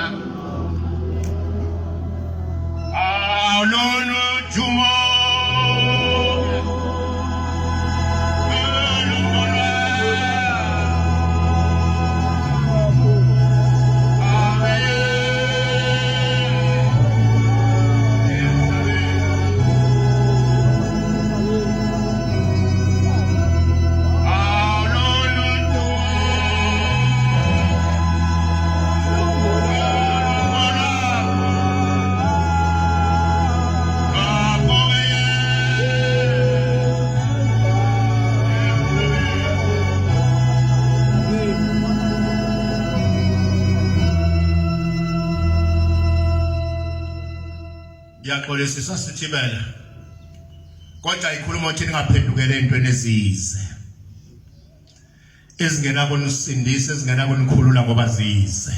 Awulonu jumo. Yaxolisa sithibela. Kodwa ikhuluma ukuthi ningaphendukele entweni ezize. Ezingena konisindisa, ezingena konikhulula ngoba zize.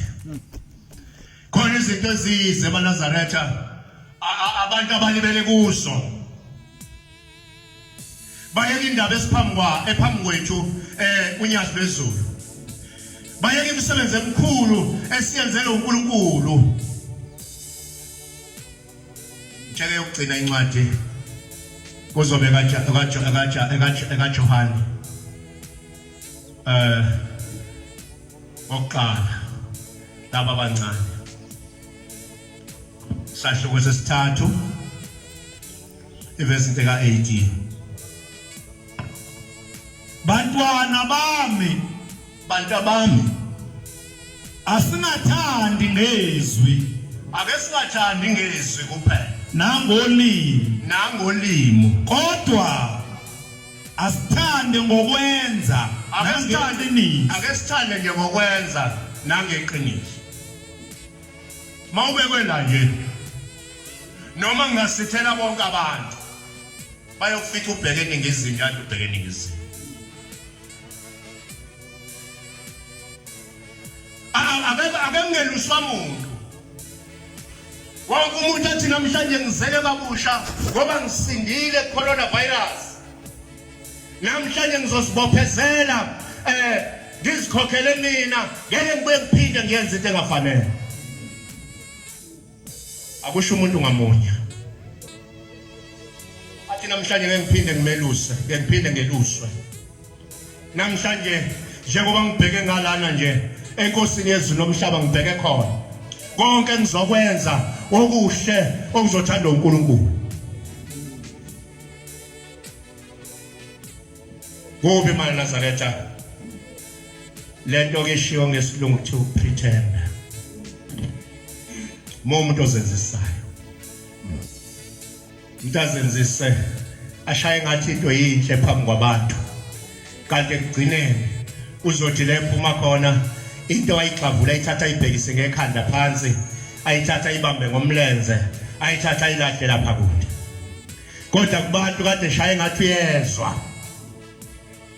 Khona izinto ezize eNazaretha abantu abalibele kuso. Bayeka indaba ephambi kwethu unyazi lwezulu. Bayeka imisebenzi emikhulu esiyenzele uNkulunkulu. Njeke ukugcina incwadi kuzobe ekaJohane oqala laba abancane sahloko sesithathu ivesi ka-18. Bantwana bami, Bantu bami, asingathandi ngezwi, ake singathandi ngezwi kuphela nangolimo, kodwa asithande ngokwenza nangeqiniso. ake sithande nje ngokwenza nangeqiniso. Mawubekwe la nje noma ngingasithela bonke abantu bayokufika ubheke eningizimu njalo ubheke eningizimu. Ake ngeluswa umuntu. Wonke umuntu athi namhlanje ngizele kabusha ngoba ngisindile coronavirus. Namhlanje ngizosibophezela ngizikhokhele mina ngeke ngibuye ngiphinde ngiyenze into engafanele. Akusho umuntu ngamunye. Athi namhlanje ngeke ngiphinde ngimeluse, ngeke ngiphinde ngeluswe. Namhlanje njengoba ngibheke ngalana nje enkosini yezulu nomhlaba ngibheke khona konke ngizokwenza okuhle okuzothanda uNkulunkulu. Ngoba imali Nazaretha lento ke shiwo ngesilungu to pretend. Umuntu ozenzisayo. Umuntu azenzise ashaye ngathi into yinhle phambi kwabantu. Kanti ekugcineni uzothi lephuma khona into ayixavula ayithatha ayibhekise ngekhanda phansi, ayithatha ayibambe ngomlenze, ayithatha ayilahle lapha kude. Kodwa kubantu kade shaye ngathi uyezwa.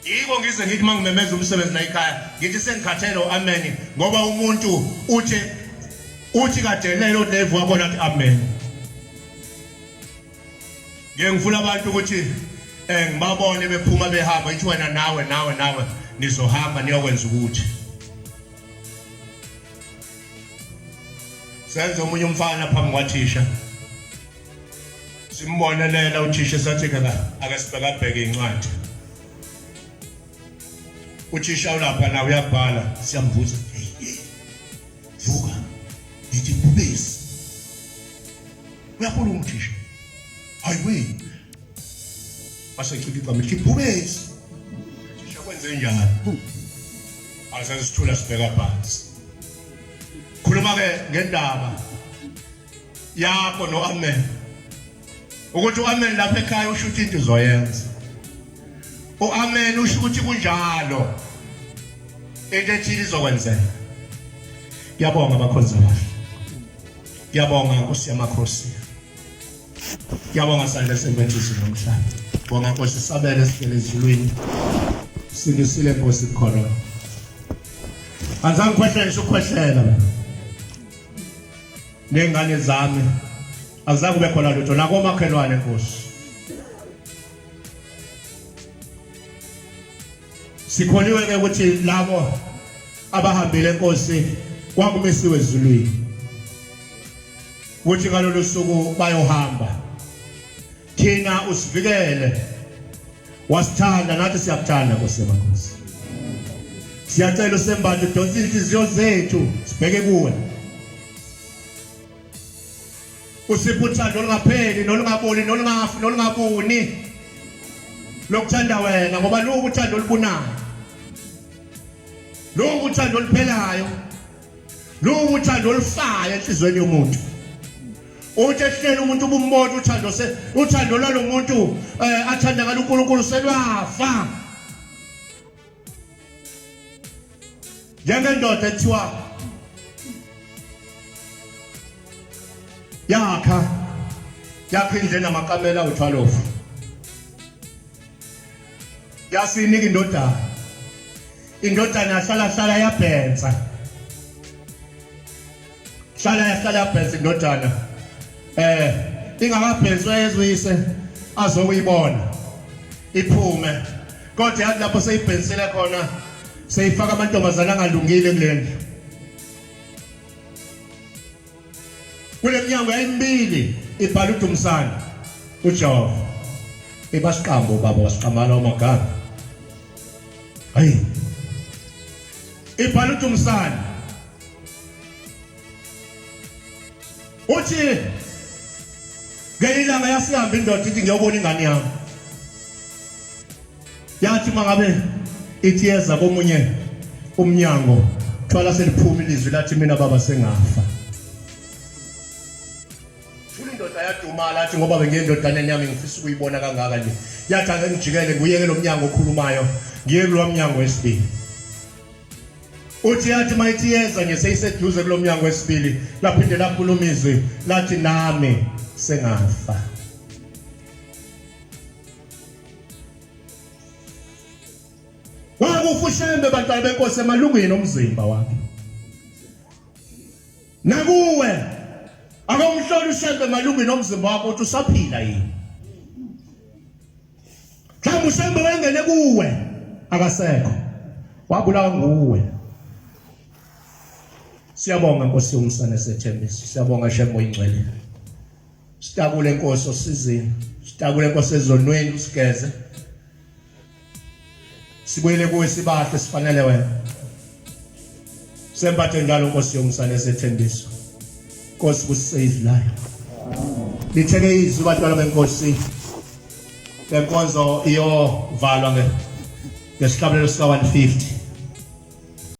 Yiko ngize ngithi mangimemeza umsebenzi la ekhaya, ngithi sengikhathele amen ngoba umuntu uthi kade lelo devu wabona ukuthi amen. Ngifuna abantu ukuthi ngibabone bephuma behamba ithi wena nawe nizohamba niyokwenza ukuthi. Senze omunye umfana phambi kwathisha. Simbonelela uthisha sathi kana akasibhekabheke incwadi. Uthisha ulapha na uyabhala siyamvuza. Hey. Vuka. Nithi bubesi. Uyabona umthisha. Hayiwe. Basekhipha igama lithi bubesi. Uthisha kwenze njani? Asasithula sibheka phansi. Khuluma ke ngendaba yakho noAmen. Ukuthi uAmen lapha ekhaya usho ukuthi into izoyenza. uAmen usho ukuthi kunjalo. Into ethile izokwenzeka. Ngiyabonga abakhonzi abahle. Ngiyabonga Nkosi yamakhosi. Ngiyabonga sandla sembenzisi nomhlaba. Bonga Nkosi sabele sihlele ezulwini. Sindisile Nkosi khona. Anzange khwehlela ukukhwehlela. Nengane zami azange kube khona lutho nakomakhelwane Nkosi. Sikholiwe ke ukuthi labo abahambile Nkosi kwakumisiwe ezulwini. Uthi ngalolu suku bayohamba. Thina usivikele. Wasithanda nathi siyakuthanda Nkosi yamakhosi. Siyacela usembathe donsi inhliziyo zethu sibheke kuwe. Usipho uthando olungapheli nolungaboli nolungafi nolungabuni lokuthanda wena ngoba lokhu uthando olubunayo, lokhu uthando oluphelayo, lokhu uthando olufayo enhlizweni yomuntu. Uthi ehlele umuntu ubumbona uthando lalomuntu athanda ngalo uNkulunkulu selwafa. Njengendoda ethiwa yakha indlela namakamela u12 yasinika indodana yahlala yabhenza yabhenza indodana ingakabhenzwe ezwise azokuyibona iphume kodwa yathi lapho seyibhenzile khona seyifaka amantombazana angalungile kulendlu. Kule minyango yayimibili ibhala uDumsana uJehova. Ebasiqambo baba wasiqamala omagama. Hayi. Ibhala uDumsana. Uthi ngelilanga yasihamba indoda ithi ngiyobona ingane yami. Yathi mangabe ithi yeza komunye umnyango thwala seliphuma ilizwi lathi mina baba sengafa. Yadumala athi ngoba bengendodaneni yami ngifisa ukuyibona kangaka nje. Yathi ake ngijikele nguyeke lo mnyango okhulumayo ngiye kulo mnyango wesibili. Uthi yathi mayithi yeza nje seyiseduze kulo mnyango wesibili laphinde lakhuluma izwi lathi nami sengafa. Wakufushembe bantwana benkosi emalungeni omzimba wakhe. Nakuwe akamhlola ushembe emalungeni omzimba wakho ukuthi usaphila yini. Mhlawumbe ushembe wengene kuwe akasekho. Wabulawa nguwe. Siyabonga Nkosi umsana sethembisa. Siyabonga Shembe oyingcwele. Sitakule Nkosi osizini. Sitakule Nkosi ezonweni usigeze. sibuyele kuwe sibahle sifanele wena. Sempathe njalo Nkosi yomsana esethembiso. Nkosi kusave life. Litheke izwi bantwana benkosi. Lenkonzo iyo valwa ngesihlabelelo sika 150.